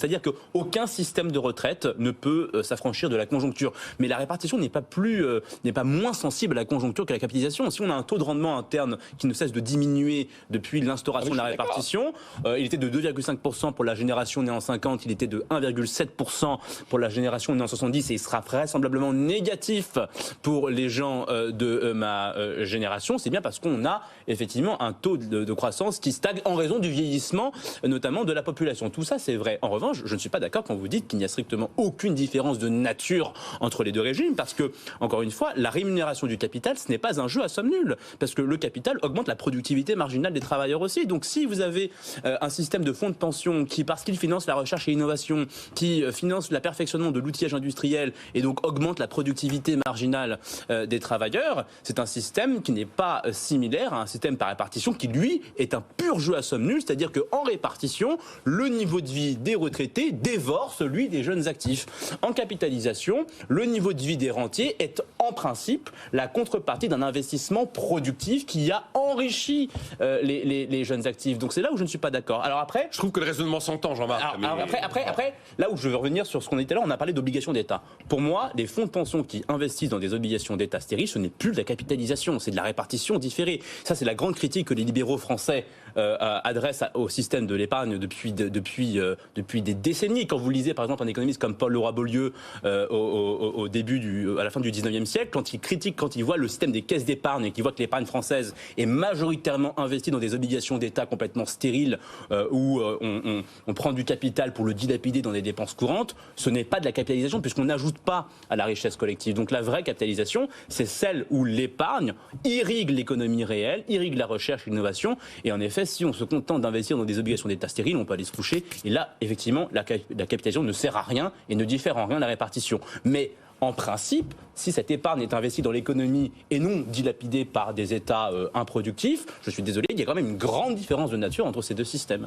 C'est-à-dire qu'aucun système de retraite ne peut s'affranchir de la conjoncture. Mais la répartition n'est pas moins sensible à la conjoncture que la capitalisation. Si on a un taux de rendement interne qui ne cesse de diminuer depuis l'instauration de la répartition, il était de 2,5% pour la génération née en 50, il était de 1,7% pour la génération née en 70 et il sera vraisemblablement négatif pour les gens de ma génération. C'est bien parce qu'on a effectivement un taux de croissance qui stagne en raison du vieillissement, notamment de la population. Tout ça, c'est vrai. En revanche, je ne suis pas d'accord quand vous dites qu'il n'y a strictement aucune différence de nature entre les deux régimes, parce que, encore une fois, la rémunération du capital, ce n'est pas un jeu à somme nulle, parce que le capital augmente la productivité marginale des travailleurs aussi. Donc, si vous avez un système de fonds de pension qui, parce qu'il finance la recherche et l'innovation, qui finance le perfectionnement de l'outillage industriel et donc augmente la productivité marginale des travailleurs, c'est un système qui n'est pas similaire à un système par répartition qui, lui, est un pur jeu à somme nulle, c'est-à-dire qu'en répartition, le niveau de vie des retraités dévore celui des jeunes actifs. En capitalisation, le niveau de vie des rentiers est en principe la contrepartie d'un investissement productif qui a enrichi les jeunes actifs. Donc c'est là où je ne suis pas d'accord. Alors après, je trouve que le raisonnement s'entend, Jean-Marc. Après, là où je veux revenir sur ce qu'on était là, on a parlé d'obligations d'État. Pour moi, les fonds de pension qui investissent dans des obligations d'État stériles, ce n'est plus de la capitalisation, c'est de la répartition différée. Ça, c'est la grande critique que les libéraux français adressent au système de l'épargne depuis des décennies. Quand vous lisez, par exemple, un économiste comme Paul Leroy-Beaulieu à la fin du 19e siècle, quand il voit le système des caisses d'épargne et qu'il voit que l'épargne française est majoritairement investie dans des obligations d'État complètement stériles où on prend du capital pour le dilapider dans des dépenses courantes, ce n'est pas de la capitalisation puisqu'on n'ajoute pas à la richesse collective. Donc la vraie capitalisation, c'est celle où l'épargne irrigue l'économie réelle, irrigue la recherche et l'innovation. Et en effet, si on se contente d'investir dans des obligations d'État stériles, on peut aller se coucher. Et là, effectivement, la capitalisation ne sert à rien et ne diffère en rien de la répartition. Mais en principe, si cette épargne est investie dans l'économie et non dilapidée par des États improductifs, je suis désolé, il y a quand même une grande différence de nature entre ces deux systèmes.